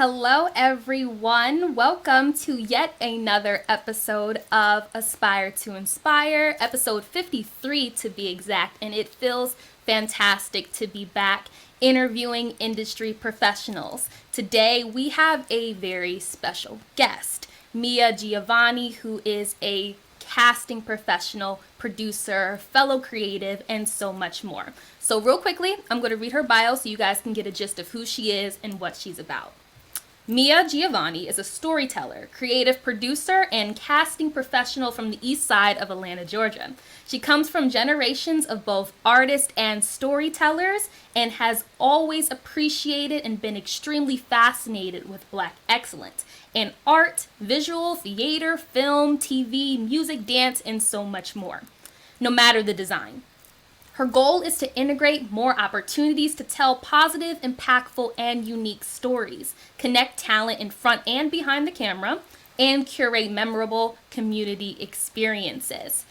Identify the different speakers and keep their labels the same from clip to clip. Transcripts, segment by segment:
Speaker 1: Hello, everyone. Welcome to yet another episode of Aspire to Inspire, episode 53 to be exact. And it feels fantastic to be back interviewing industry professionals. Today, we have a very special guest, Miah Giavonni, who is a casting professional, producer, fellow creative, and so much more. So, real quickly, I'm going to read her bio so you guys can get a gist of who she is and what she's about. Miah Giavonni is a storyteller, creative producer, and casting professional from the east side of Atlanta, Georgia. She comes from generations of both artists and storytellers and has always appreciated and been extremely fascinated with Black excellence in art, visual, theater, film, TV, music, dance, and so much more, no matter the design. Her goal is to integrate more opportunities to tell positive, impactful, and unique stories, connect talent in front and behind the camera, and curate memorable community experiences.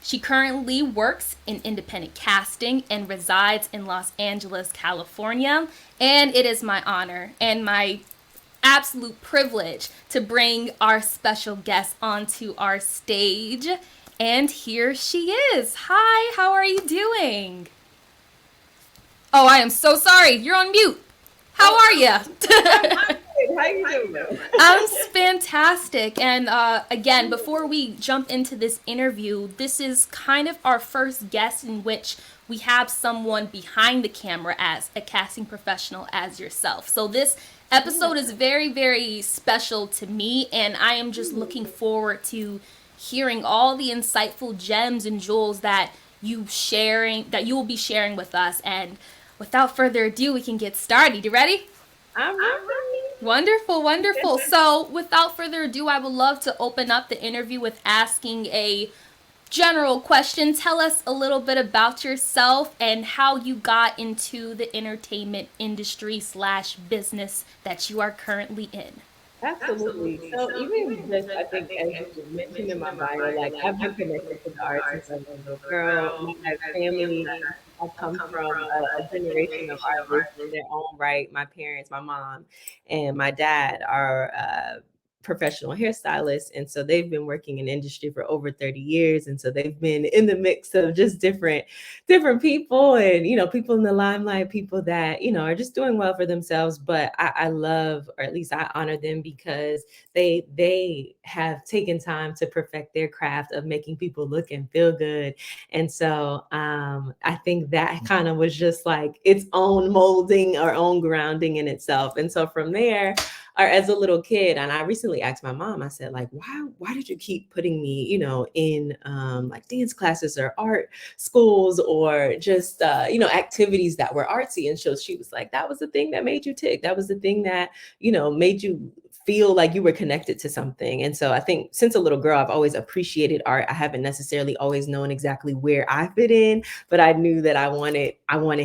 Speaker 1: She currently works in independent casting and resides in Los Angeles, California. And it is my honor and my absolute privilege to bring our special guest onto our stage. And here she is. Hi, how are you doing? Oh, I am so sorry. You're on mute. How are you?
Speaker 2: How you doing?
Speaker 1: I'm fantastic. And again, before we jump into this interview, this is kind of our first guest in which we have someone behind the camera as a casting professional as yourself. So this episode is very, very special to me, and I am just looking forward to hearing all the insightful gems and jewels that you will be sharing with us. And without further ado, we can get started. You ready?
Speaker 2: I'm ready.
Speaker 1: Wonderful, wonderful. So, without further ado, I would love to open up the interview with asking a general question. Tell us a little bit about yourself and how you got into the entertainment industry slash business that you are currently in.
Speaker 2: Absolutely. So even just, I think, as you mentioned in my bio, like I've been connected to the arts since I was a little girl. My family, I come from a generation of artists in their own right. My parents, my mom, and my dad are professional hairstylists, and so they've been working in industry for over 30 years, and so they've been in the mix of just different people, and people in the limelight, people that are just doing well for themselves. But I love, or at least I honor them, because they have taken time to perfect their craft of making people look and feel good. And so I think that kind of was just like its own molding or own grounding in itself. And so from there, or as a little kid, and I recently asked my mom, I said, like, why did you keep putting me, in like dance classes or art schools, or just activities that were artsy? And so she was like, that was the thing that made you tick. That was the thing that made you feel like you were connected to something. And so I think since a little girl, I've always appreciated art. I haven't necessarily always known exactly where I fit in, but I knew that I wanted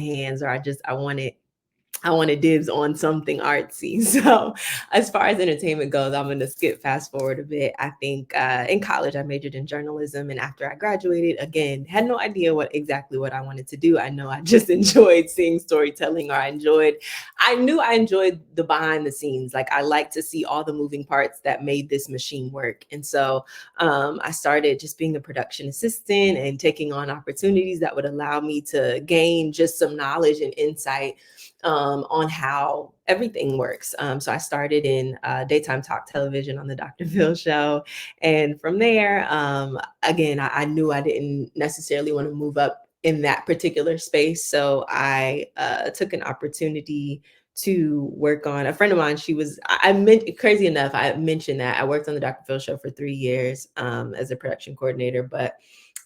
Speaker 2: hands, or I wanted dibs on something artsy. So as far as entertainment goes, I'm going to skip fast forward a bit. I think in college, I majored in journalism. And after I graduated, again, had no idea exactly what I wanted to do. I know I just enjoyed seeing storytelling, or I knew I enjoyed the behind the scenes. Like, I like to see all the moving parts that made this machine work. And so I started just being a production assistant and taking on opportunities that would allow me to gain just some knowledge and insight on how everything works. So I started in daytime talk television on the Dr. Phil show. And from there, again, I knew I didn't necessarily want to move up in that particular space. So I took an opportunity to work on a friend of mine. I meant, crazy enough, I mentioned that I worked on the Dr. Phil show for 3 years as a production coordinator, but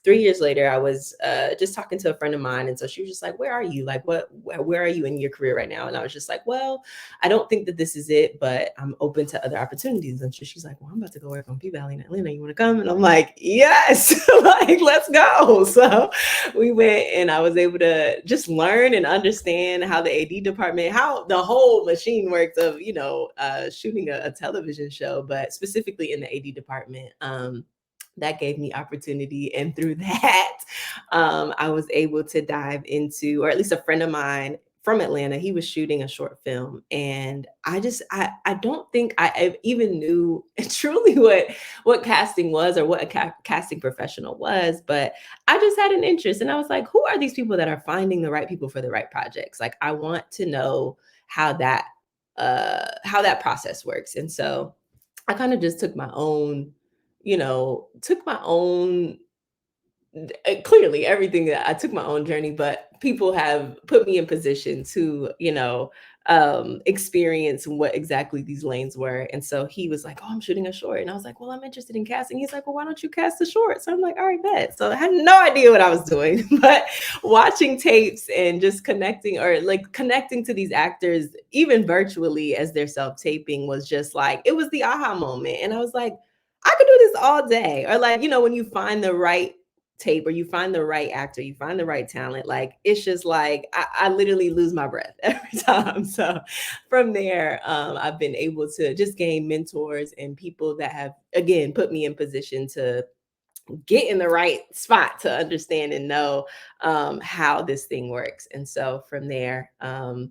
Speaker 2: 3 years later, I was just talking to a friend of mine. And so she was just like, where are you? Like, where are you in your career right now? And I was just like, well, I don't think that this is it, but I'm open to other opportunities. And so she's like, well, I'm about to go work on P-Valley in Atlanta. You want to come? And I'm like, yes, like, let's go. So we went, and I was able to just learn and understand how the AD department, how the whole machine works of, shooting a television show, but specifically in the AD department. That gave me opportunity. And through that, I was able to dive into, or at least a friend of mine from Atlanta. He was shooting a short film, and I don't think I even knew truly what casting was, or what a casting professional was, but I just had an interest, and I was like, who are these people that are finding the right people for the right projects? Like, I want to know how that process works. And so I kind of just took my own, took my own, clearly everything that I took my own journey, but people have put me in position to, experience what exactly these lanes were. And so he was like, "Oh, I'm shooting a short." And I was like, "Well, I'm interested in casting." He's like, "Well, why don't you cast the short?" So I'm like, "All right, bet." So I had no idea what I was doing, but watching tapes and just connecting, or like connecting to these actors, even virtually as they're self-taping, was just like, it was the aha moment. And I was like, I could do this all day. Or like, when you find the right tape, or you find the right actor, you find the right talent, like, it's just like I literally lose my breath every time. So from there, I've been able to just gain mentors and people that have, again, put me in position to get in the right spot to understand and know how this thing works. And so from there,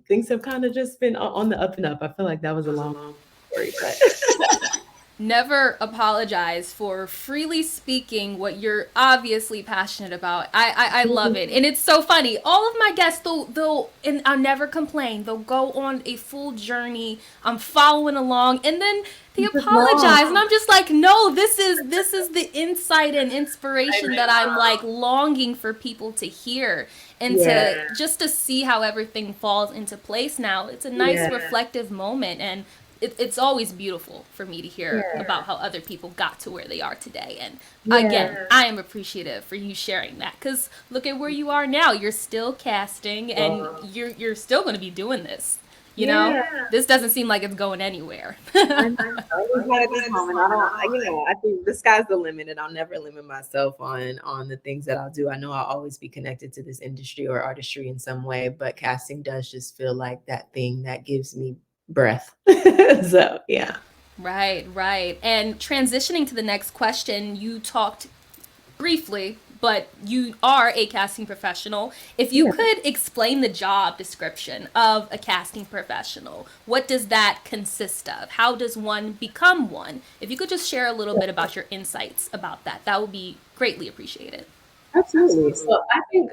Speaker 2: things have kind of just been on the up and up. I feel like that was a long story, but
Speaker 1: Never apologize for freely speaking what you're obviously passionate about. I love it. And it's so funny. All of my guests, they'll, and I'll never complain, they'll go on a full journey. I'm following along, and then they
Speaker 2: this is long.
Speaker 1: apologize. And I'm just like, no, this is the insight and inspiration that I'm like longing for people to hear, and
Speaker 2: Yeah,
Speaker 1: to just to see how everything falls into place now. It's a nice
Speaker 2: yeah,
Speaker 1: reflective moment, and it's always beautiful for me to hear
Speaker 2: yeah,
Speaker 1: about how other people got to where they are today. And
Speaker 2: yeah.
Speaker 1: again, I am appreciative for you sharing that, because look at where you are now. You're still casting, and you're still going to be doing this. You know,
Speaker 2: Yeah,
Speaker 1: this doesn't seem like it's going anywhere.
Speaker 2: I know. It's not at this moment. I think the sky's the limit, and I'll never limit myself on the things that I'll do. I know I'll always be connected to this industry or artistry in some way, but casting does just feel like that thing that gives me breath. So yeah.
Speaker 1: Right, right. And transitioning to the next question, you talked briefly, but you are a casting professional. If you
Speaker 2: Yeah.
Speaker 1: could explain the job description of a casting professional, what does that consist of? How does one become one? If you could just share a little bit about your insights about that, that would be greatly appreciated.
Speaker 2: Absolutely. So I think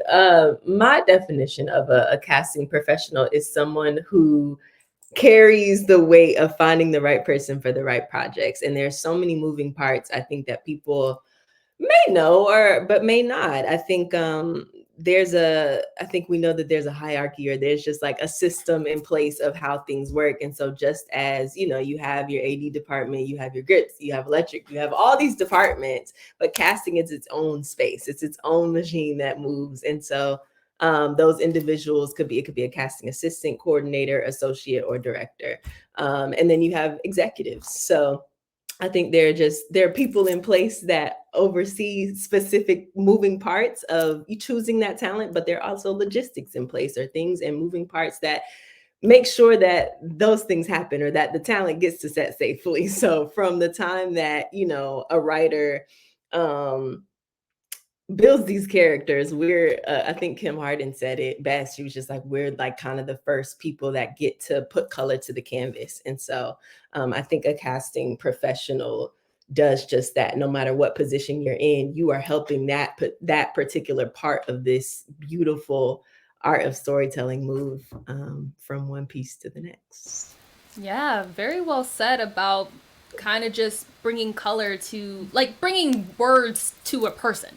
Speaker 2: my definition of a casting professional is someone who carries the weight of finding the right person for the right projects. And there's so many moving parts, I think, that people may know, or but may not. I think I think we know that there's a hierarchy, or there's just like a system in place of how things work. And so just as, you have your AD department, you have your grips, you have electric, you have all these departments, but casting is its own space. It's its own machine that moves. And so those individuals it could be a casting assistant, coordinator, associate, or director. And then you have executives. So I think there are people in place that oversee specific moving parts of you choosing that talent, but there are also logistics in place, or things and moving parts that make sure that those things happen, or that the talent gets to set safely. So from the time that, a writer um builds these characters, we're I think Kim Harden said it best. She was just like, we're like kind of the first people that get to put color to the canvas. And so I think a casting professional does just that. No matter what position you're in, you are helping that particular part of this beautiful art of storytelling move from one piece to the next.
Speaker 1: Yeah, very well said about kind of just bringing color to, like, bringing words to a person,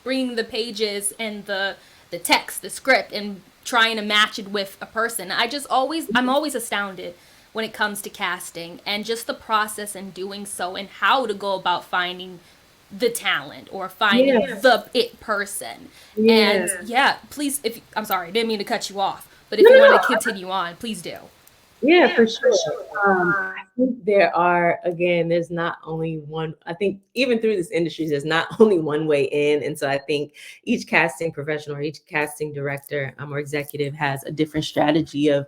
Speaker 1: bringing the pages and the text, the script, and trying to match it with a person. I'm always astounded when it comes to casting, and just the process in doing so, and how to go about finding the talent, or finding
Speaker 2: Yeah,
Speaker 1: the it person. And
Speaker 2: yeah.
Speaker 1: yeah, please, if I'm sorry, I didn't mean to cut you off, but if
Speaker 2: No,
Speaker 1: you
Speaker 2: no,
Speaker 1: want to
Speaker 2: no.
Speaker 1: continue on, please do.
Speaker 2: Yeah, for sure. I think there are, again, there's not only one. I think even through this industry, there's not only one way in. And so I think each casting professional, or each casting director or executive has a different strategy of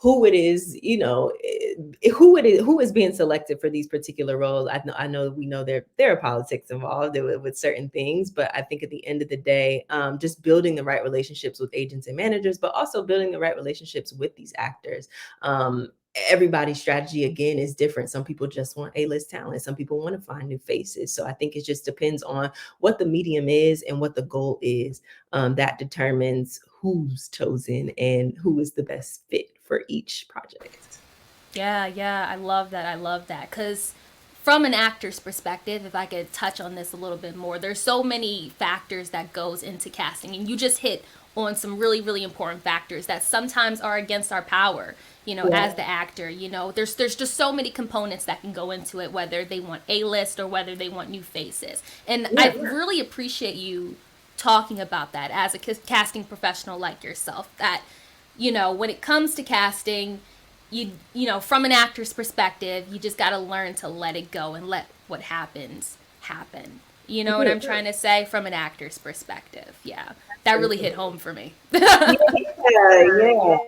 Speaker 2: who it is, who is being selected for these particular roles. I know we know there are politics involved with certain things, but I think at the end of the day, just building the right relationships with agents and managers, but also building the right relationships with these actors. Everybody's strategy again is different. Some people just want A-list talent, some people want to find new faces. So I think it just depends on what the medium is and what the goal is. That determines who's chosen and who is the best fit for each project.
Speaker 1: Yeah, yeah, I love that. I love that. Because from an actor's perspective, if I could touch on this a little bit more, there's so many factors that goes into casting, and you just hit on some really, really important factors that sometimes are against our power.
Speaker 2: Yeah.
Speaker 1: As the actor, there's just so many components that can go into it, whether they want A list or whether they want new faces. And I
Speaker 2: Yeah.
Speaker 1: really appreciate you talking about that as a casting professional like yourself. That when it comes to casting, from an actor's perspective, you just got to learn to let it go and let what happens happen. You know what
Speaker 2: Yeah.
Speaker 1: I'm trying to say from an actor's perspective? Yeah, that really hit home for me.
Speaker 2: Yeah, yeah.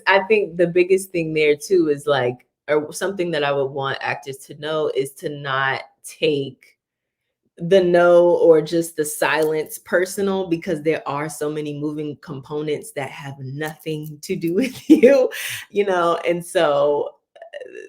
Speaker 2: I think the biggest thing there too is like, or something that I would want actors to know is to not take the no or just the silence personal, because there are so many moving components that have nothing to do with you. And so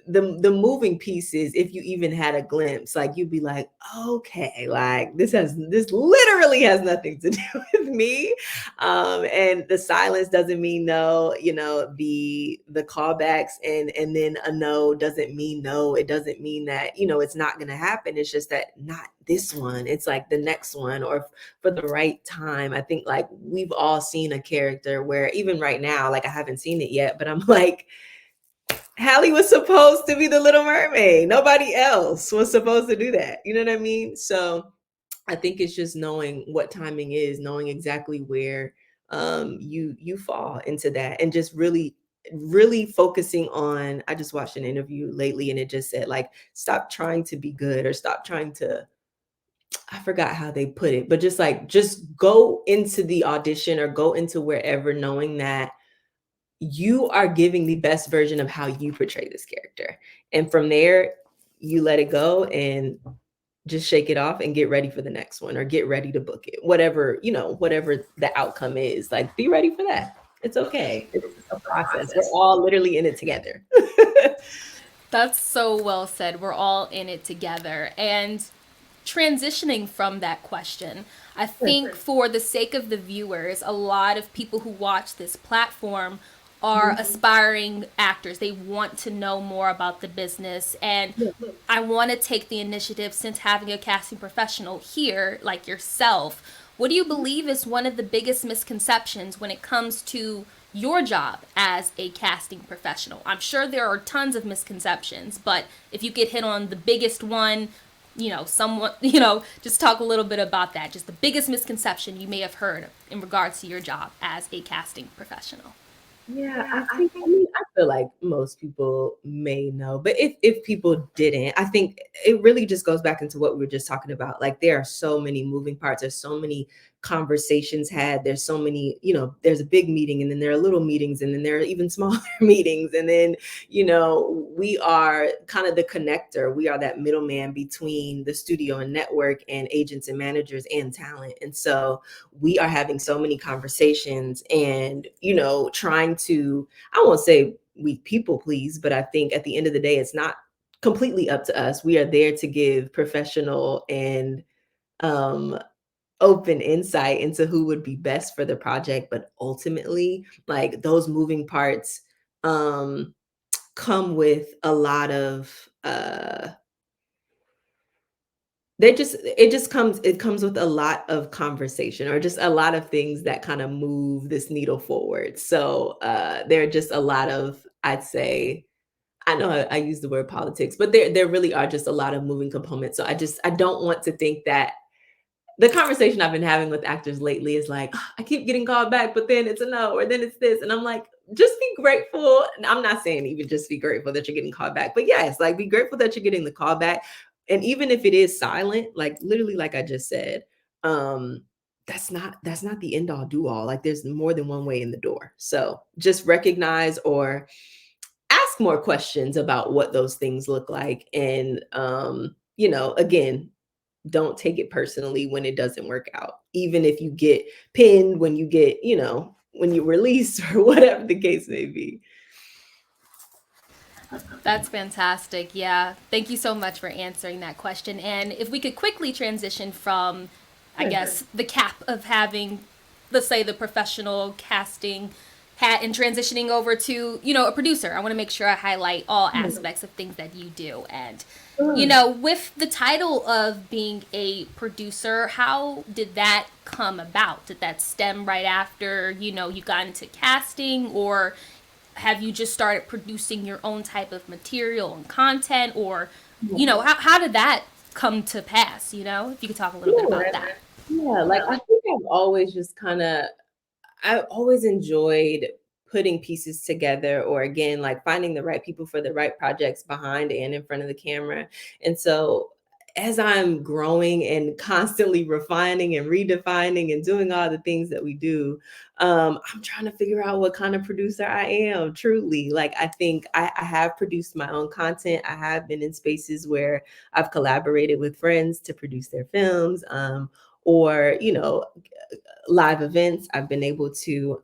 Speaker 2: the moving pieces, if you even had a glimpse, like you'd be like, okay, like this literally has nothing to do with me. And the silence doesn't mean no. The callbacks and then a no doesn't mean no. It doesn't mean that it's not going to happen. It's just that not this one, it's like the next one, or for the right time. I think like we've all seen a character where even right now, like I haven't seen it yet, but I'm like, Hallie was supposed to be the Little Mermaid. Nobody else was supposed to do that. You know what I mean? So I think it's just knowing what timing is, knowing exactly where you fall into that, and just really focusing on. I just watched an interview lately and it just said like, stop trying to be good, or stop trying to, I forgot how they put it, but just go into the audition or go into wherever knowing that you are giving the best version of how you portray this character. And from there, you let it go and just shake it off and get ready for the next one, or get ready to book it. Whatever the outcome is, like be ready for that. It's okay. It's a process. We're all literally in it together.
Speaker 1: That's so well said. We're all in it together. And transitioning from that question, I think for the sake of the viewers, a lot of people who watch this platform are aspiring actors. They want to know more about the business. And I want to take the initiative, since having a casting professional here, like yourself. What do you believe is one of the biggest misconceptions when it comes to your job as a casting professional? I'm sure there are tons of misconceptions, but if you could hit on the biggest one, somewhat, just talk a little bit about that. Just the biggest misconception you may have heard in regards to your job as a casting professional.
Speaker 2: Yeah, I feel like most people may know, but if people didn't, I think it really just goes back into what we were just talking about. Like there are so many moving parts, there's so many conversations had, there's so many, there's a big meeting and then there are little meetings and then there are even smaller meetings. And then, we are kind of the connector. We are that middleman between the studio and network and agents and managers and talent. And so we are having so many conversations and trying to, I won't say we people please, but I think at the end of the day it's not completely up to us. We are there to give professional and um open insight into who would be best for the project, but ultimately like those moving parts um come with a lot of it comes with a lot of conversation, or just a lot of things that kind of move this needle forward. So there are just a lot of, I'd say, I know I use the word politics, but there really are just a lot of moving components. So I don't want to think that the conversation I've been having with actors lately is like, "Ah, I keep getting called back, but then it's a no, or then it's this." And I'm like, just be grateful. And I'm not saying even just be grateful that you're getting called back, but yes, like be grateful that you're getting the call back. And even if it is silent, like literally, like I just said, um, that's not the end all do all. Like there's more than one way in the door. So just recognize or ask more questions about what those things look like. And again, don't take it personally when it doesn't work out. Even if you get pinned, when you get, when you release or whatever the case may be.
Speaker 1: That's fantastic. Yeah. Thank you so much for answering that question. And if we could quickly transition from, I
Speaker 2: Sure.
Speaker 1: guess, the cap of having, let's say, the professional casting hat and transitioning over to, a producer. I want to make sure I highlight all aspects of things that you do. And,
Speaker 2: Sure.
Speaker 1: with the title of being a producer, how did that come about? Did that stem right after, you got into casting, or have you just started producing your own type of material and content, or how did that come to pass, if you could talk a little bit
Speaker 2: Yeah.
Speaker 1: about that.
Speaker 2: Yeah. Like I think I've always just kind of I always enjoyed putting pieces together, or again, like finding the right people for the right projects behind and in front of the camera. And so as I'm growing and constantly refining and redefining and doing all the things that we do, I'm trying to figure out what kind of producer I am truly. Like I think I have produced my own content. I have been in spaces where I've collaborated with friends to produce their films. Or live events. I've been able to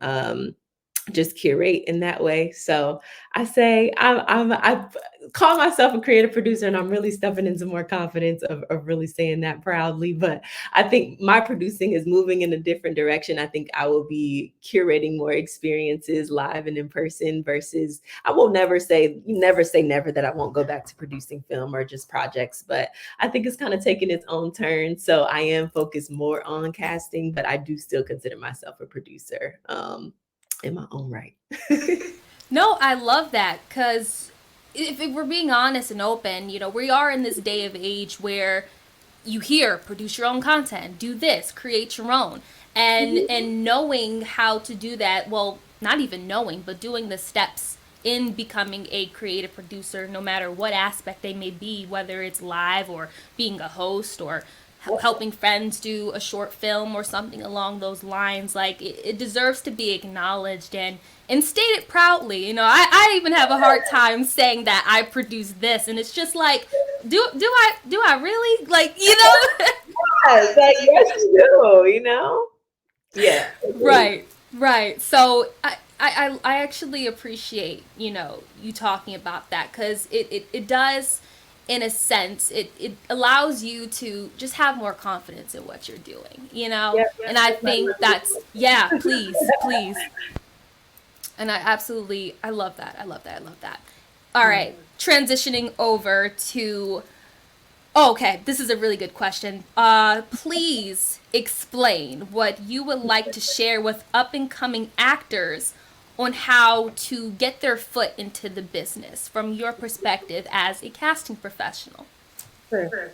Speaker 2: just curate in that way. So I say I call myself a creative producer, and I'm really stepping into more confidence of really saying that proudly. But I think my producing is moving in a different direction. I think I will be curating more experiences live and in person versus I will never say never that I won't go back to producing film or just projects, but I think it's kind of taking its own turn. So I am focused more on casting, but I do still consider myself a producer. In my own right.
Speaker 1: No, I love that, because if we're being honest and open, we are in this day of age where you hear produce your own content, do this, create your own, and knowing how to do that. Well, not even knowing, but doing the steps in becoming a creative producer, no matter what aspect they may be, whether it's live or being a host or helping friends do a short film or something along those lines. Like it deserves to be acknowledged and stated proudly. I even have a hard time saying that I produced this, and it's just like, do I really, like,
Speaker 2: Yes, like yes, you do. Yeah.
Speaker 1: Right, right. So I actually appreciate, you talking about that, because it does, in a sense, it allows you to just have more confidence in what you're doing,
Speaker 2: Yep.
Speaker 1: and I
Speaker 2: That's my
Speaker 1: think that's, yeah, please, please. And I love that. I love that. I love that. All right, transitioning over to, oh, okay, this is a really good question. Please explain what you would like to share with up and coming actors on how to get their foot into the business from your perspective as a casting professional.
Speaker 2: Sure.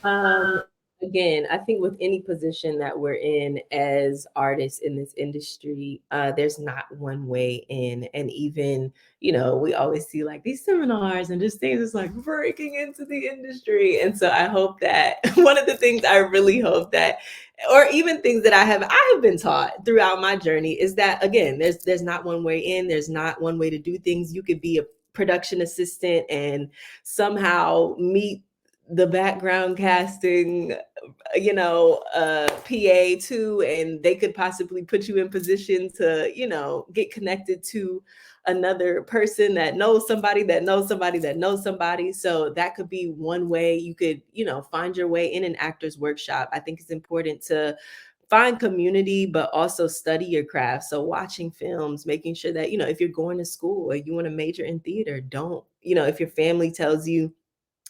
Speaker 2: Um, Again, I think with any position that we're in as artists in this industry, there's not one way in. And even, we always see like these seminars and just things is like breaking into the industry. And so I hope that one of the things I really hope that, or even things that I have been taught throughout my journey is that again, there's not one way in, there's not one way to do things. You could be a production assistant and somehow meet the background casting PA too, and they could possibly put you in position to, get connected to another person that knows somebody that knows somebody that knows somebody. So that could be one way you could, find your way in an actor's workshop. I think it's important to find community, but also study your craft. So watching films, making sure that, if you're going to school or you want to major in theater, don't, if your family tells you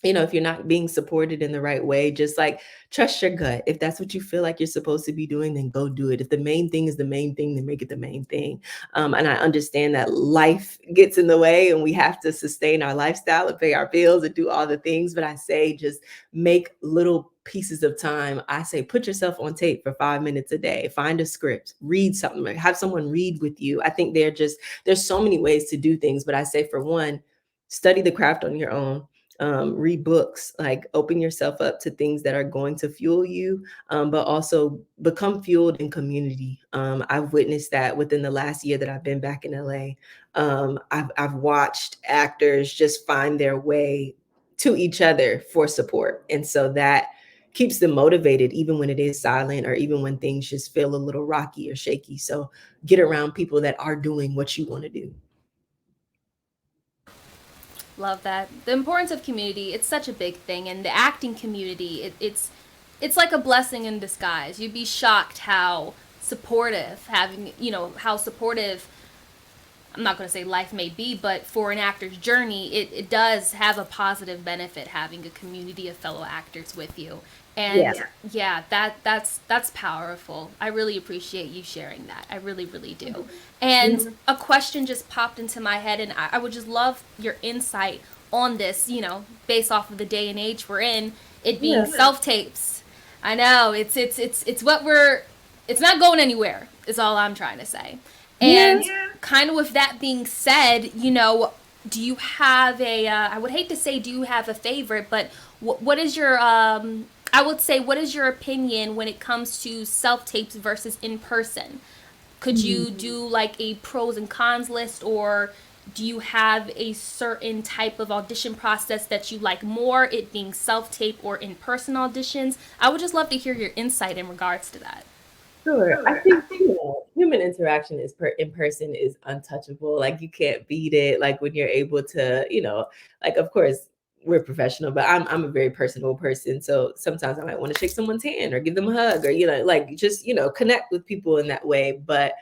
Speaker 2: if you're not being supported in the right way, just like trust your gut. If that's what you feel like you're supposed to be doing, then go do it. If the main thing is the main thing, then make it the main thing. And I understand that life gets in the way and we have to sustain our lifestyle and pay our bills and do all the things. But I say just make little pieces of time. I say put yourself on tape for 5 minutes a day, find a script, read something, have someone read with you. I think there's so many ways to do things, but I say for one, study the craft on your own. read books, like open yourself up to things that are going to fuel you, but also become fueled in community. I've witnessed that within the last year that I've been back in LA. I've watched actors just find their way to each other for support. And so that keeps them motivated, even when it is silent or even when things just feel a little rocky or shaky. So get around people that are doing what you want to do.
Speaker 1: Love that. The importance of community, it's such a big thing. And the acting community, it's like a blessing in disguise. You'd be shocked how supportive how supportive, I'm not going to say life may be, but for an actor's journey, it does have a positive benefit having a community of fellow actors with you.
Speaker 2: Yeah.
Speaker 1: And yeah, that's powerful. I really appreciate you sharing that. I really, really do. And a question just popped into my head, and I would just love your insight on this, based off of the day and age we're in, it being
Speaker 2: Yeah.
Speaker 1: self tapes. I know it's what we're it's not going anywhere, is all I'm trying to say.
Speaker 2: Yeah.
Speaker 1: And kind of with that being said, do you have I would hate to say, do you have a favorite, but what is your, I would say, what is your opinion when it comes to self tapes versus in person? Could you do like a pros and cons list, or do you have a certain type of audition process that you like more, it being self tape or in person auditions? I would just love to hear your insight in regards to that.
Speaker 2: Sure. I think, human interaction in person is untouchable. Like you can't beat it. Like when you're able to, like of course we're professional, but I'm a very personable person. So sometimes I might want to shake someone's hand or give them a hug or, like just, connect with people in that way. But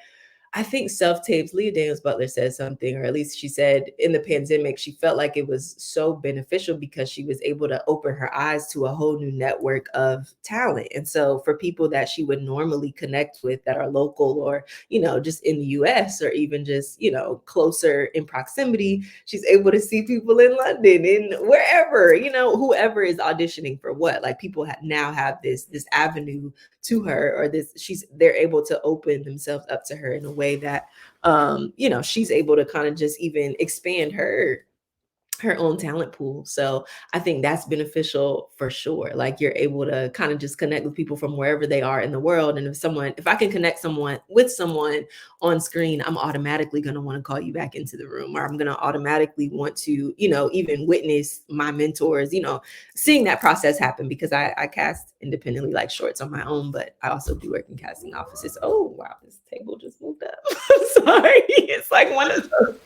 Speaker 2: I think self-tapes, Leah Daniels Butler said something, or at least she said in the pandemic, she felt like it was so beneficial because she was able to open her eyes to a whole new network of talent. And so for people that she would normally connect with that are local or, just in the US or even just, closer in proximity, she's able to see people in London and wherever, whoever is auditioning for what. Like people now have this avenue to her, or they're able to open themselves up to her in a way that she's able to kind of just even expand her own talent pool. So I think that's beneficial for sure. Like you're able to kind of just connect with people from wherever they are in the world. And if I can connect someone with someone on screen, I'm automatically going to want to call you back into the room, or I'm going to automatically want to, even witness my mentors, seeing that process happen, because I cast independently like shorts on my own, but I also do work in casting offices. Oh, wow. This table just moved up. I'm sorry. It's like one of those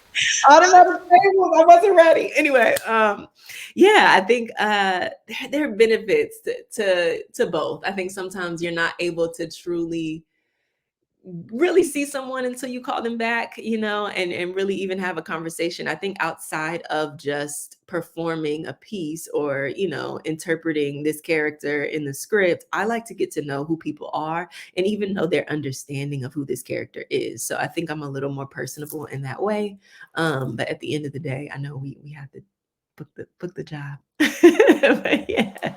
Speaker 2: automatic tables. I wasn't ready. Anyway, yeah, I think there are benefits to both. I think sometimes you're not able to truly really see someone until you call them back, and really even have a conversation. I think outside of just performing a piece or, interpreting this character in the script, I like to get to know who people are and even know their understanding of who this character is. So I think I'm a little more personable in that way. But at the end of the day, I know we have to book the job. But yeah.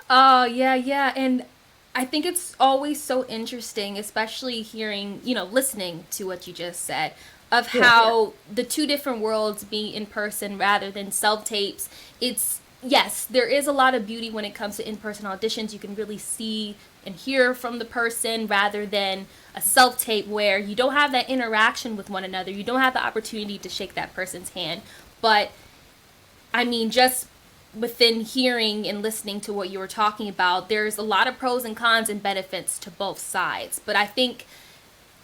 Speaker 1: Oh, yeah, yeah. And I think it's always so interesting, especially hearing, listening to what you just said, of
Speaker 2: Yeah.
Speaker 1: how the two different worlds being in person rather than self tapes. Yes, there is a lot of beauty when it comes to in person auditions. You can really see and hear from the person rather than a self tape where you don't have that interaction with one another. You don't have the opportunity to shake that person's hand. But I mean, just within hearing and listening to what you were talking about, there's a lot of pros and cons and benefits to both sides. But I think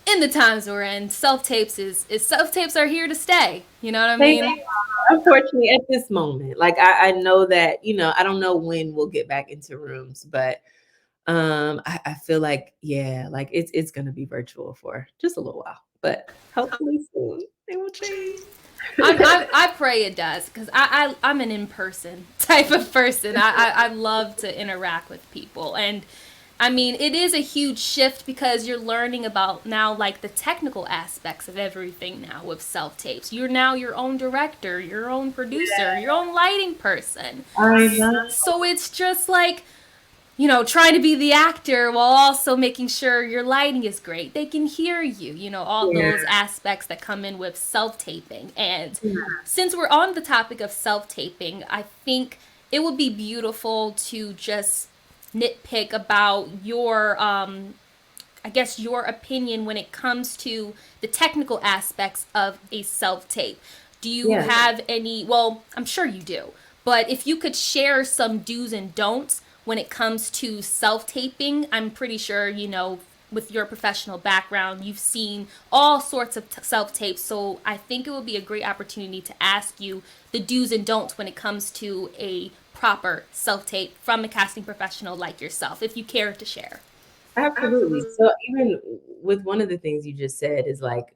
Speaker 1: in the times we're in, self tapes is self tapes are here to stay. You know what I
Speaker 2: They
Speaker 1: mean?
Speaker 2: Unfortunately, at this moment, like I know that, I don't know when we'll get back into rooms, but I feel like, yeah, like it's gonna be virtual for just a little while, but hopefully soon it will change.
Speaker 1: I pray it does, because I'm an in person type of person. I love to interact with people, and I mean, it is a huge shift because you're learning about now, like the technical aspects of everything now with self tapes. You're now your own director, your own producer, your own lighting person.
Speaker 2: I know.
Speaker 1: So it's just like trying to be the actor while also making sure your lighting is great. They can hear you, all
Speaker 2: Yeah.
Speaker 1: those aspects that come in with self taping. And
Speaker 2: Yeah.
Speaker 1: since we're on the topic of self taping, I think it would be beautiful to just nitpick about your I guess your opinion when it comes to the technical aspects of a self tape. Do you
Speaker 2: Yeah.
Speaker 1: have any? Well, I'm sure you do, but if you could share some do's and don'ts when it comes to self taping, I'm pretty sure, with your professional background, you've seen all sorts of self tapes. So I think it would be a great opportunity to ask you the do's and don'ts when it comes to a proper self tape from a casting professional like yourself, if you care to share.
Speaker 2: Absolutely. So even with one of the things you just said is like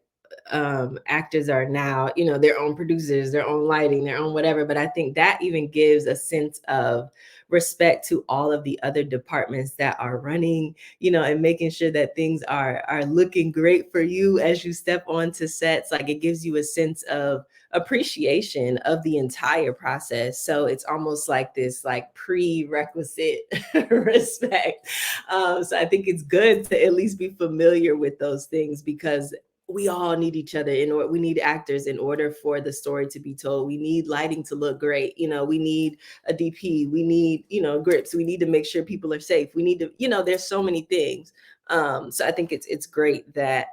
Speaker 2: actors are now, their own producers, their own lighting, their own whatever. But I think that even gives a sense of respect to all of the other departments that are running, and making sure that things are looking great for you as you step onto sets. Like it gives you a sense of appreciation of the entire process. So it's almost like this like prerequisite respect. So I think it's good to at least be familiar with those things because we all need each other in order. We need actors in order for the story to be told. We need lighting to look great. We need a DP. We need, grips. We need to make sure people are safe. We need to, there's so many things. So I think it's great that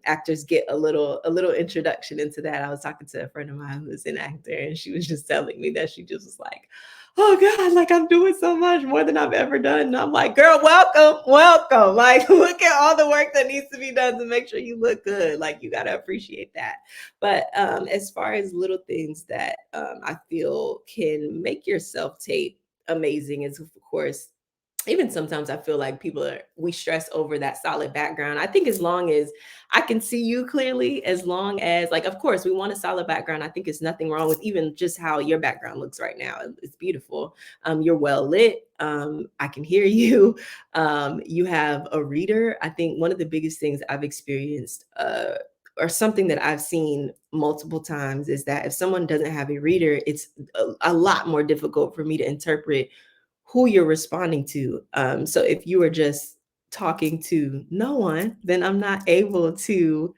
Speaker 2: actors get a little introduction into that. I was talking to a friend of mine who's an actor, and she was just telling me that she just was like, "Oh God, like I'm doing so much more than I've ever done." And I'm like, "Girl, welcome, welcome." Like, look at all the work that needs to be done to make sure you look good. Like, you gotta appreciate that. But as far as little things that I feel can make your self tape amazing is, of course, even sometimes I feel like we stress over that solid background. I think as long as I can see you clearly, as long as, like, of course, we want a solid background. I think it's nothing wrong with even just how your background looks right now. It's beautiful. You're well lit. I can hear you. You have a reader. I think one of the biggest things I've experienced, or something that I've seen multiple times, is that if someone doesn't have a reader, it's a lot more difficult for me to interpret who you're responding to. So if you are just talking to no one, then I'm not able to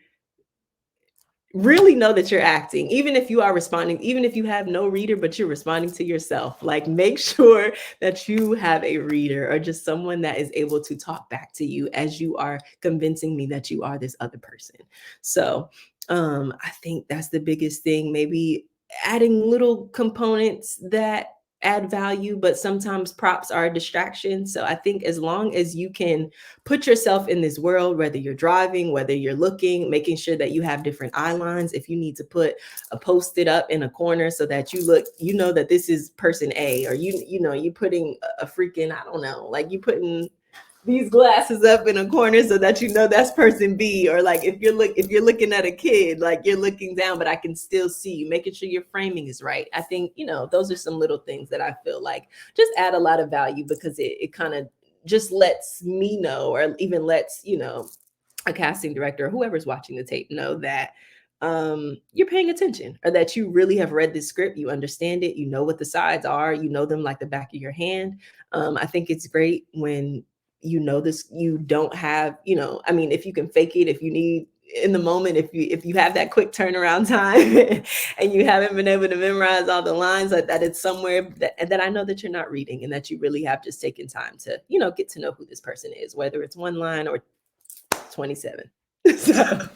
Speaker 2: really know that you're acting, even if you are responding, even if you have no reader, but you're responding to yourself. Like, make sure that you have a reader or just someone that is able to talk back to you as you are convincing me that you are this other person. So I think that's the biggest thing. Maybe adding little components that add value, but sometimes props are a distraction. So I think as long as you can put yourself in this world, whether you're driving, whether you're looking, making sure that you have different eye lines. If you need to put a post-it up in a corner so that you look, that this is person A, or you putting a freaking, I don't know, like you putting these glasses up in a corner so that that's person B. Or like if you're looking at a kid, like you're looking down, but I can still see you, making sure your framing is right. I think, those are some little things that I feel like just add a lot of value, because it kind of just lets me know, or even lets, a casting director or whoever's watching the tape know that you're paying attention, or that you really have read this script, you understand it, you know what the sides are, you know them like the back of your hand. I think it's great when this, you don't have, I mean, if you can fake it, if you need in the moment, if you have that quick turnaround time and you haven't been able to memorize all the lines, like that, it's somewhere that I know that you're not reading, and that you really have just taken time to, get to know who this person is, whether it's one line or 27. So,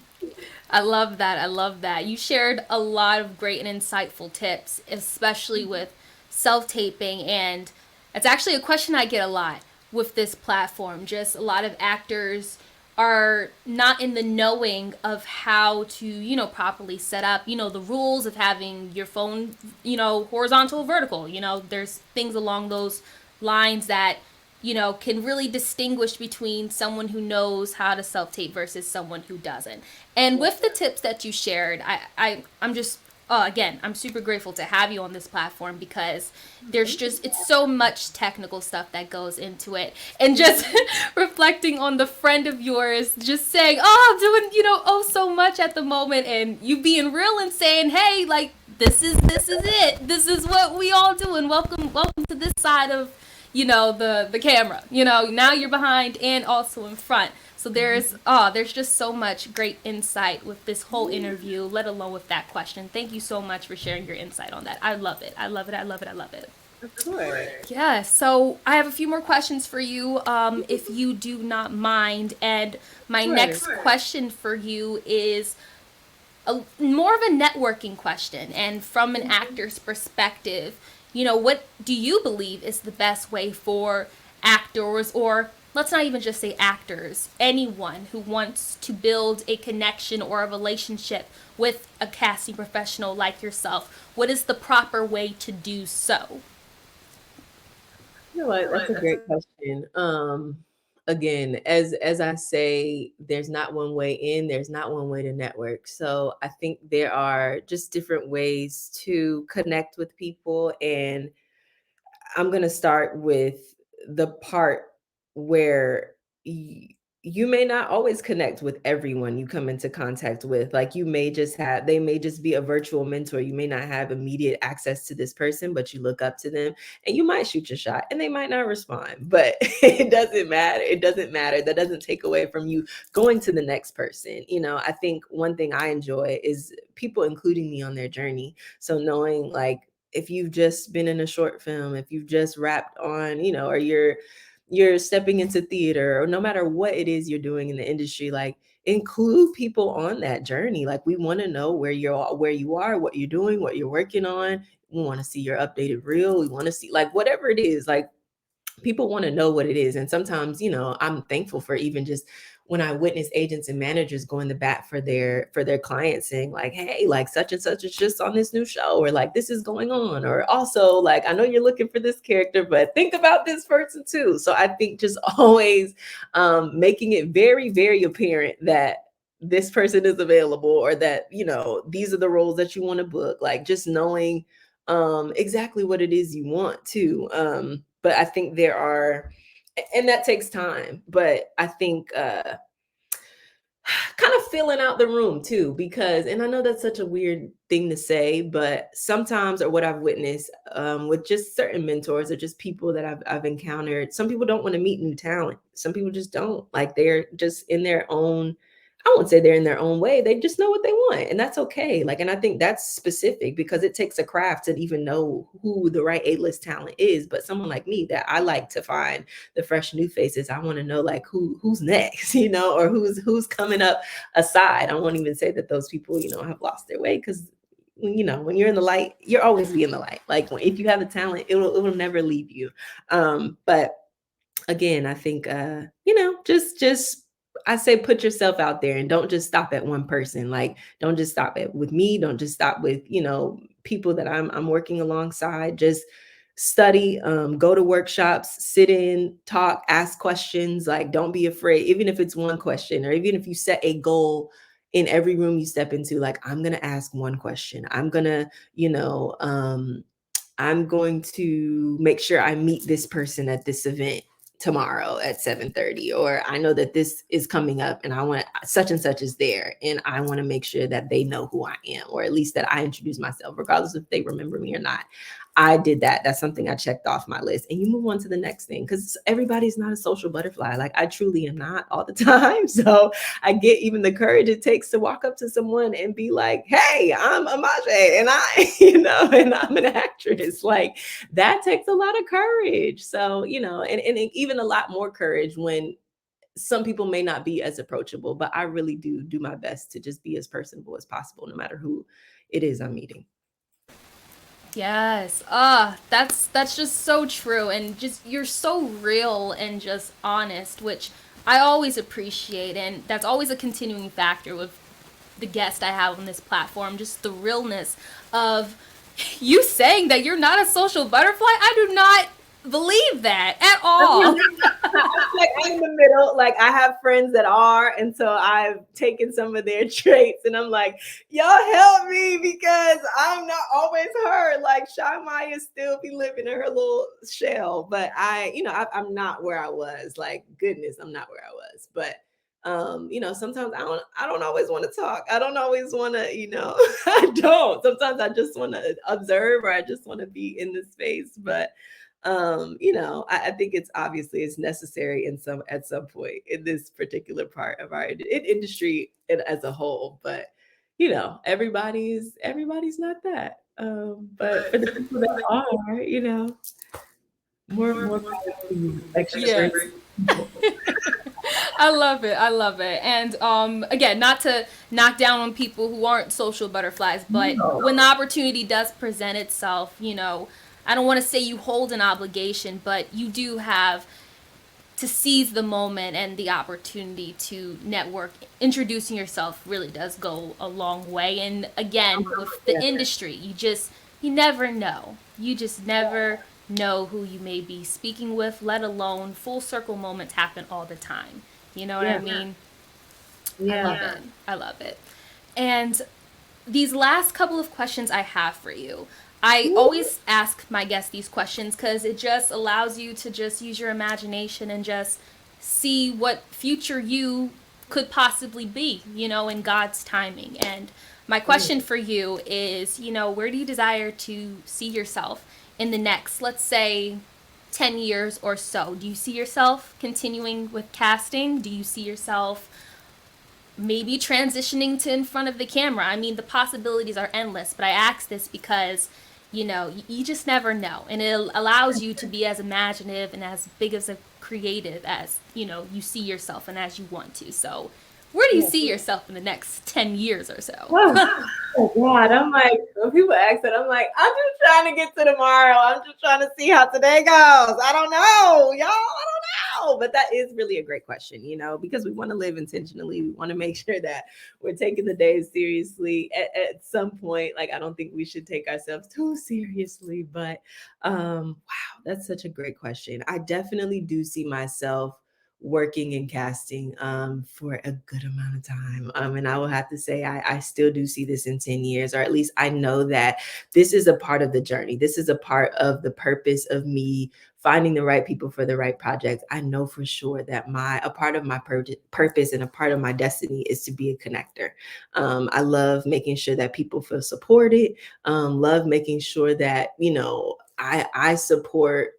Speaker 1: I love that. I love that. You shared a lot of great and insightful tips, especially with self taping. And it's actually a question I get a lot with this platform. Just a lot of actors are not in the knowing of how to, properly set up, the rules of having your phone, horizontal, vertical. There's things along those lines that can really distinguish between someone who knows how to self tape versus someone who doesn't. And with the tips that you shared, I'm just again, I'm super grateful to have you on this platform, because it's so much technical stuff that goes into it. And just reflecting on the friend of yours just saying, "Oh, I'm doing, oh so much at the moment," and you being real and saying, "Hey, like this is it. This is what we all do, and welcome to this side of the camera. Now you're behind and also in front. So there's just so much great insight with this whole interview, let alone with that question. Thank you so much for sharing your insight on that. I love it. I love it. I love it. I love it.
Speaker 2: Of course.
Speaker 1: Yeah, so I have a few more questions for you, if you do not mind. And my
Speaker 2: Sure.
Speaker 1: next question for you is more of a networking question. And from an actor's perspective, what do you believe is the best way for actors, or let's not even just say actors, anyone who wants to build a connection or a relationship with a casting professional like yourself? What is the proper way to do so?
Speaker 2: You know what? That's a great question. Again, as I say, there's not one way in, there's not one way to network. So I think there are just different ways to connect with people. And I'm going to start with the part where you may not always connect with everyone you come into contact with. Like they may just be a virtual mentor. You may not have immediate access to this person, but you look up to them and you might shoot your shot and they might not respond, but it doesn't matter. It doesn't matter. That doesn't take away from you going to the next person. I think one thing I enjoy is people including me on their journey. So knowing like, if you've just been in a short film, if you've just wrapped on, or you're stepping into theater, or no matter what it is you're doing in the industry, like include people on that journey. Like we want to know where you are, what you're doing, what you're working on. We want to see your updated reel. We want to see like whatever it is, like people want to know what it is. And sometimes, I'm thankful for even just when I witness agents and managers going to bat for their clients, saying like, hey, like such and such is just on this new show, or like this is going on, or also like I know you're looking for this character, but think about this person too. So I think just always making it very, very apparent that this person is available, or that these are the roles that you want to book, like just knowing exactly what it is you want to. But I think and that takes time, but I think kind of filling out the room too, because, and I know that's such a weird thing to say, but sometimes, or what I've witnessed with just certain mentors or just people that I've encountered, some people don't want to meet new talent. Some people just don't, like they're just in their own, I won't say they're in their own way. They just know what they want, and that's okay. Like, and I think that's specific because it takes a craft to even know who the right A-list talent is. But someone like me, that I like to find the fresh new faces. I want to know like who's next, or who's coming up aside. I won't even say that those people, have lost their way, because when you're in the light, you're always be in the light. Like if you have the talent, it will never leave you. But again, I think just I say put yourself out there and don't just stop at one person. Like don't just stop with me, don't just stop with, people that I'm working alongside. Just study, go to workshops, sit in, talk, ask questions. Like don't be afraid, even if it's one question, or even if you set a goal in every room you step into, like I'm going to ask one question. I'm going to make sure I meet this person at this event tomorrow at 7:30, or I know that this is coming up and I want such and such is there and I want to make sure that they know who I am, or at least that I introduce myself regardless if they remember me or not. I did that. That's something I checked off my list, and you move on to the next thing, because everybody's not a social butterfly. Like I truly am not all the time. So I get even the courage it takes to walk up to someone and be like, hey, I'm Amaje and I, and I'm an actress. Like that takes a lot of courage. So, and even a lot more courage when some people may not be as approachable, but I really do my best to just be as personable as possible, no matter who it is I'm meeting.
Speaker 1: Yes. That's just so true, and just you're so real and just honest, which I always appreciate, and that's always a continuing factor with the guest I have on this platform, just the realness of you saying that you're not a social butterfly. I do not believe that at all.
Speaker 2: Like I'm in the middle. Like I have friends that are, and so I've taken some of their traits, and I'm like, y'all help me because I'm not always her. Like Shy Maya still be living in her little shell, but I'm not where I was. Like goodness, I'm not where I was. But sometimes I don't always want to talk. I don't always want to, I don't. Sometimes I just want to observe, or I just want to be in the space, but I think it's obviously it's necessary in some at some point in this particular part of our industry and as a whole. But everybody's not that. But for the people that are, more power to you, extroverted
Speaker 1: Yes.
Speaker 2: people.
Speaker 1: I love it. I love it. And again, not to knock down on people who aren't social butterflies, but
Speaker 2: No.
Speaker 1: when the opportunity does present itself, I don't want to say you hold an obligation, but you do have to seize the moment and the opportunity to network. Introducing yourself really does go a long way. And again, with the
Speaker 2: Yeah.
Speaker 1: industry, you never know. You just never know who you may be speaking with, let alone full circle moments happen all the time. You know what I
Speaker 2: Yeah.
Speaker 1: mean? I
Speaker 2: Yeah.
Speaker 1: love it. I love it. And these last couple of questions I have for you. I always ask my guests these questions because it just allows you to just use your imagination and just see what future you could possibly be, in God's timing. And my question for you is, where do you desire to see yourself in the next, let's say, 10 years or so? Do you see yourself continuing with casting? Do you see yourself maybe transitioning to in front of the camera? I mean, the possibilities are endless, but I ask this because, you just never know. And it allows you to be as imaginative and as big as a creative as, you see yourself and as you want to. So, where do you
Speaker 2: Yeah.
Speaker 1: see yourself in the next 10 years or so?
Speaker 2: Oh God, I'm like, when people ask that, I'm like, I'm just trying to get to tomorrow. I'm just trying to see how today goes. I don't know, y'all. I don't know. But that is really a great question, because we want to live intentionally. We want to make sure that we're taking the days seriously at some point. Like, I don't think we should take ourselves too seriously. But wow, that's such a great question. I definitely do see myself working in casting for a good amount of time. And I will have to say, I still do see this in 10 years, or at least I know that this is a part of the journey. This is a part of the purpose of me finding the right people for the right projects. I know for sure that a part of my purpose and a part of my destiny is to be a connector. I love making sure that people feel supported, love making sure that, I support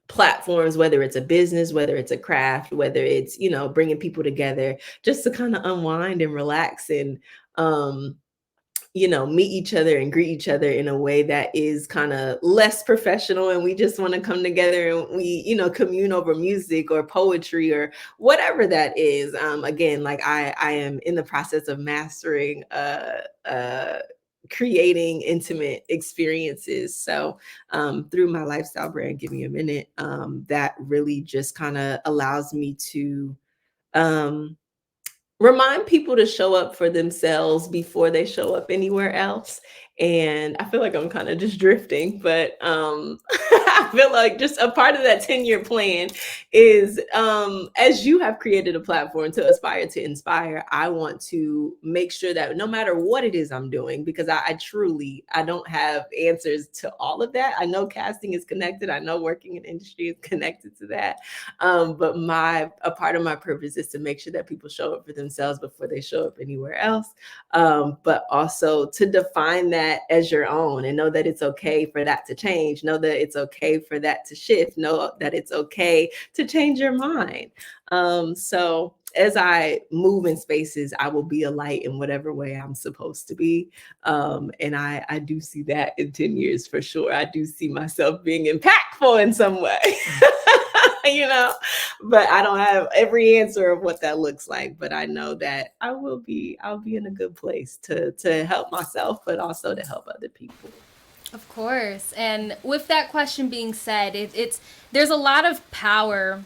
Speaker 2: platforms, whether it's a business, whether it's a craft, whether it's, bringing people together just to kind of unwind and relax and, um, meet each other and greet each other in a way that is kind of less professional. And we just want to come together and we, commune over music or poetry or whatever that is. Again, like I am in the process of mastering, creating intimate experiences. So through my lifestyle brand, Give Me a Minute, that really just kind of allows me to um, remind people to show up for themselves before they show up anywhere else. And I feel like I'm kind of just drifting, but I feel like just a part of that 10-year plan is, as you have created a platform to aspire to inspire, I want to make sure that no matter what it is I'm doing, because I truly, I don't have answers to all of that. I know casting is connected. I know working in industry is connected to that. But a part of my purpose is to make sure that people show up for themselves before they show up anywhere else. But also to define that as your own and know that it's okay for that to change. Know that it's okay for that to shift. Know that it's okay to change your mind. So as I move in spaces, I will be a light in whatever way I'm supposed to be. And I do see that in 10 years for sure. I do see myself being impactful in some way. you know, but I don't have every answer of what that looks like. But I know that I'll be in a good place to help myself, but also to help other people.
Speaker 1: Of course. And with that question being said, there's a lot of power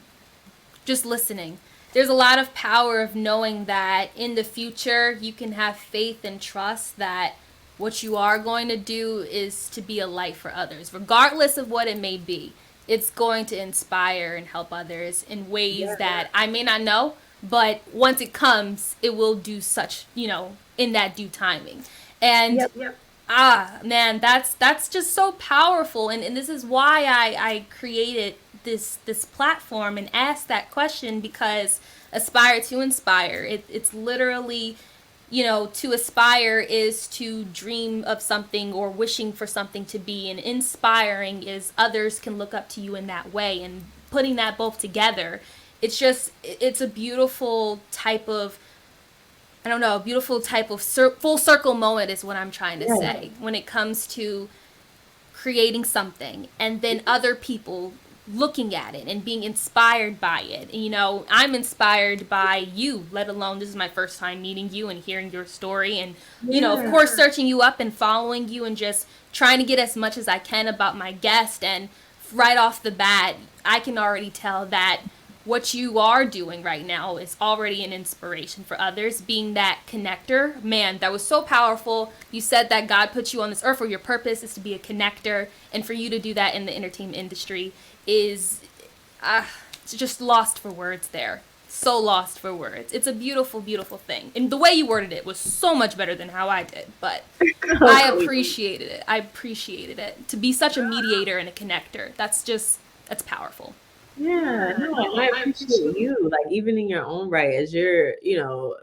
Speaker 1: just listening. There's a lot of power of knowing that in the future you can have faith and trust that what you are going to do is to be a light for others, regardless of what it may be. It's going to inspire and help others in ways that I may not know, but once it comes, it will do such, in that due timing. And
Speaker 2: Yep.
Speaker 1: man, that's just so powerful, and this is why I created this platform and asked that question, because aspire to inspire, it's literally to aspire is to dream of something or wishing for something to be, and inspiring is others can look up to you in that way, and putting that both together, it's a beautiful type of, I don't know, a beautiful type of full circle moment is what I'm trying to
Speaker 2: Yeah.
Speaker 1: say when it comes to creating something and then other people looking at it and being inspired by it. I'm inspired by you, let alone this is my first time meeting you and hearing your story. And, of
Speaker 2: Yeah.
Speaker 1: course, searching you up and following you and just trying to get as much as I can about my guest. And right off the bat, I can already tell that what you are doing right now is already an inspiration for others. Being that connector, man, that was so powerful. You said that God put you on this earth, or your purpose is to be a connector, and for you to do that in the entertainment industry is it's just lost for words there. So lost for words. It's a beautiful, beautiful thing. And the way you worded it was so much better than how I did, but
Speaker 2: Oh,
Speaker 1: I
Speaker 2: sweet.
Speaker 1: appreciated it. I appreciated it. To be such a mediator and a connector, that's powerful.
Speaker 2: Yeah, no, and I appreciate you, like, even in your own right, as you're,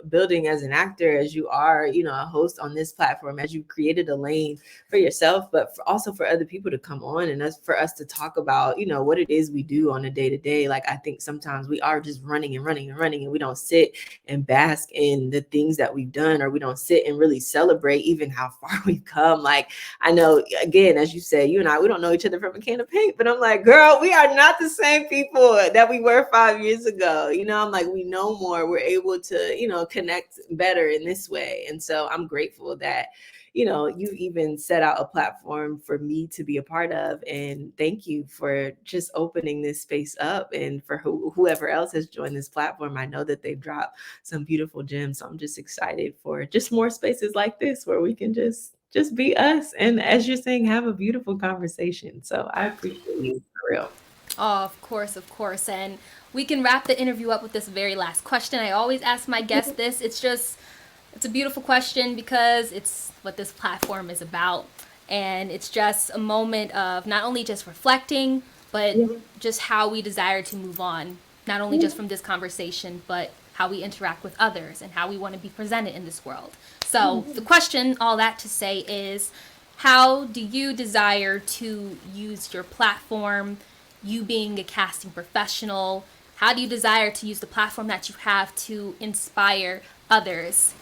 Speaker 2: building as an actor, as you are, a host on this platform, as you've created a lane for yourself, but also for other people to come on and for us to talk about, what it is we do on a day to day. Like, I think sometimes we are just running and running and running, and we don't sit and bask in the things that we've done, or we don't sit and really celebrate even how far we've come. Like, I know, again, as you said, you and I, we don't know each other from a can of paint, but I'm like, girl, we are not the same people that we were 5 years ago. I'm like, we know more. We're able to, connect better in this way. And so I'm grateful that, you even set out a platform for me to be a part of. And thank you for just opening this space up. And for whoever else has joined this platform, I know that they've dropped some beautiful gems. So I'm just excited for just more spaces like this where we can just be us. And as you're saying, have a beautiful conversation. So I appreciate you for real.
Speaker 1: Oh, of course, of course. And we can wrap the interview up with this very last question. I always ask my guests this. It's a beautiful question because it's what this platform is about. And it's just a moment of not only just reflecting, but
Speaker 2: Yeah.
Speaker 1: just how we desire to move on, not only just from this conversation, but how we interact with others and how we want to be presented in this world. So, the question, all that to say, is how do you desire to use your platform, you being a casting professional? How do you desire to use the platform that you have to inspire others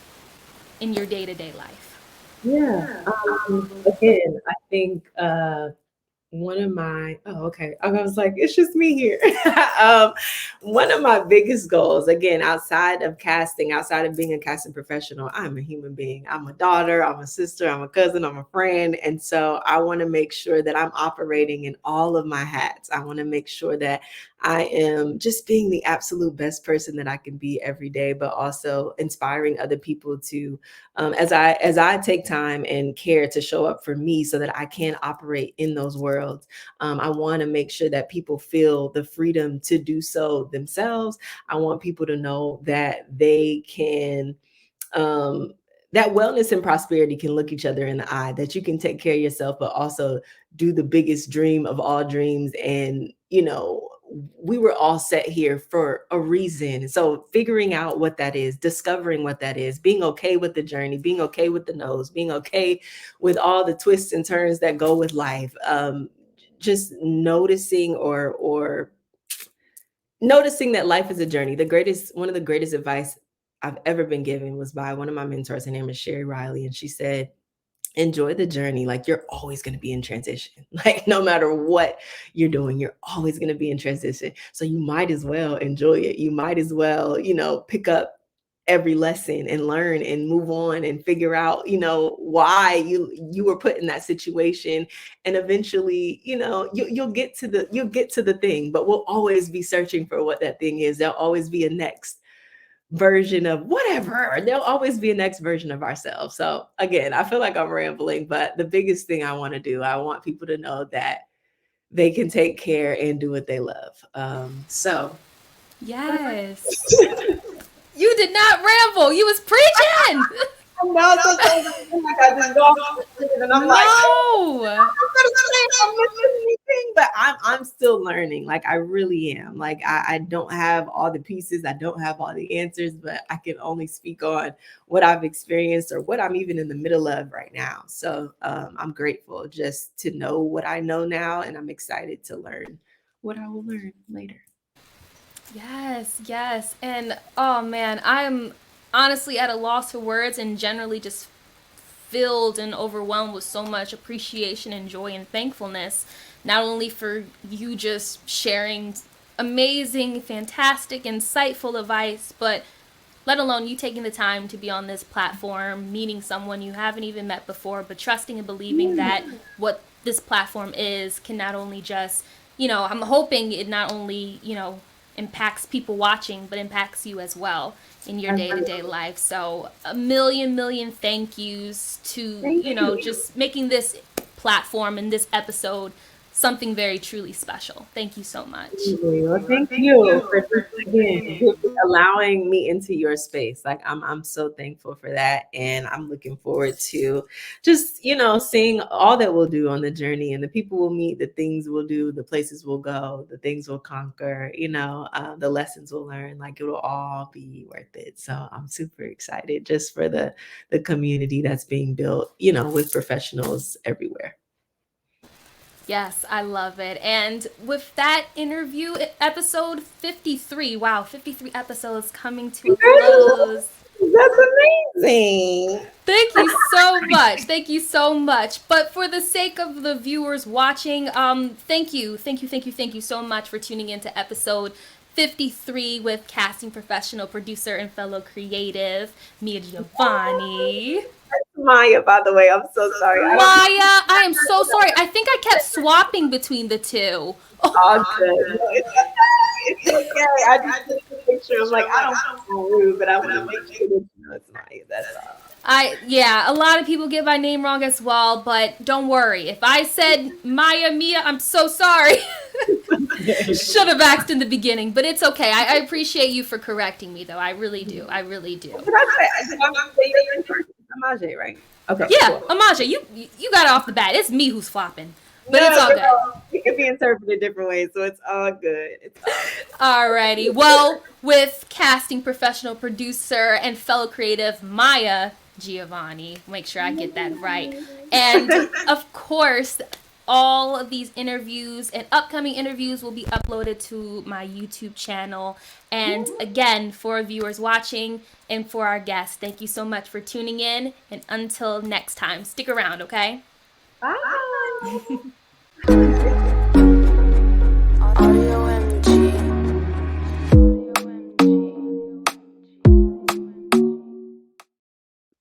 Speaker 1: in your day to day life?
Speaker 2: Yeah. Again, I think one of my okay, I was like, it's just me here. um One of my biggest goals, again, outside of casting, outside of being a casting professional, I'm a human being. I'm a daughter, I'm a sister, I'm a cousin, I'm a friend. And so I want to make sure that I'm operating in all of my hats. I want to make sure that I am just being the absolute best person that I can be every day, but also inspiring other people to, as I take time and care to show up for me so that I can operate in those worlds. I want to make sure that people feel the freedom to do so themselves. I want people to know that they can, um, that wellness and prosperity can look each other in the eye, that you can take care of yourself, but also do the biggest dream of all dreams. And, we were all set here for a reason. So figuring out what that is, discovering what that is, being okay with the journey, being okay with the no's, being okay with all the twists and turns that go with life. Just noticing or noticing that life is a journey. One of the greatest advice I've ever been given was by one of my mentors. Her name is Sherry Riley. And she said, enjoy the journey. Like, you're always going to be in transition. Like, no matter what you're doing, you're always going to be in transition. So you might as well enjoy it. You might as well, pick up every lesson and learn and move on and figure out, why you were put in that situation. And eventually, you'll get to the thing, but we'll always be searching for what that thing is. There'll always be a next version of whatever. There'll always be a next version of ourselves. So again, I feel like I'm rambling, but the biggest thing I want to do, I want people to know that they can take care and do what they love. So
Speaker 1: Yes. You did not ramble. You was preaching.
Speaker 2: I know sometimes I feel like I just go off the script and I'm like,
Speaker 1: No.
Speaker 2: I'm gonna say I'm listening. but I'm still learning. Like I really am. Like I don't have all the pieces. I don't have all the answers, but I can only speak on what I've experienced or what I'm even in the middle of right now. So I'm grateful just to know what I know now, and I'm excited to learn what I will learn later.
Speaker 1: Yes, yes. And oh man, I'm honestly at a loss for words and generally just filled and overwhelmed with so much appreciation and joy and thankfulness, not only for you just sharing amazing, fantastic, insightful advice, but let alone you taking the time to be on this platform, meeting someone you haven't even met before, but trusting and believing that what this platform is can not only just, I'm hoping it not only, impacts people watching, but impacts you as well in your day to day life. So, a million, million thank yous to,
Speaker 2: Thank you.
Speaker 1: just making this platform and this episode something very truly special. Thank you so much.
Speaker 2: Well, thank you for just again allowing me into your space. Like I'm so thankful for that, and I'm looking forward to just seeing all that we'll do on the journey, and the people we'll meet, the things we'll do, the places we'll go, the things we'll conquer. The lessons we'll learn. Like it'll all be worth it. So I'm super excited just for the community that's being built. With professionals everywhere.
Speaker 1: Yes, I love it. And with that interview, episode 53, wow, 53 episodes coming to a close.
Speaker 2: That's amazing.
Speaker 1: Thank you so much. Thank you so much. But for the sake of the viewers watching, thank you so much for tuning in to episode 53 with casting professional, producer, and fellow creative, Miah Giavonni.
Speaker 2: Miah, by the way, I'm so sorry. I don't
Speaker 1: Miah, I am so sorry. I think I kept swapping between the two.
Speaker 2: all good. No, it's okay. It's okay. I just took the picture. I'm like, I don't want to sound rude, but I want to make sure that it's Miah. That's all.
Speaker 1: A lot of people get my name wrong as well, but don't worry. If I said Miah, I'm so sorry. Should have asked in the beginning, but it's okay. I appreciate you for correcting me, though. I really do. I really do.
Speaker 2: What did I say? I'm saying it in person. Amaje, right? Okay,
Speaker 1: Yeah,
Speaker 2: cool.
Speaker 1: Amaja, you got it off the bat. It's me who's flopping, but it's
Speaker 2: No,
Speaker 1: all good.
Speaker 2: it can be interpreted different ways, so it's all good. It's all good.
Speaker 1: Alrighty. Well, with casting professional, producer, and fellow creative Miah Giavonni, make sure I get that right. And of course, all of these interviews and upcoming interviews will be uploaded to my YouTube channel. And again, for viewers watching and for our guests, thank you so much for tuning in. And until next time, stick around, okay?
Speaker 2: Bye.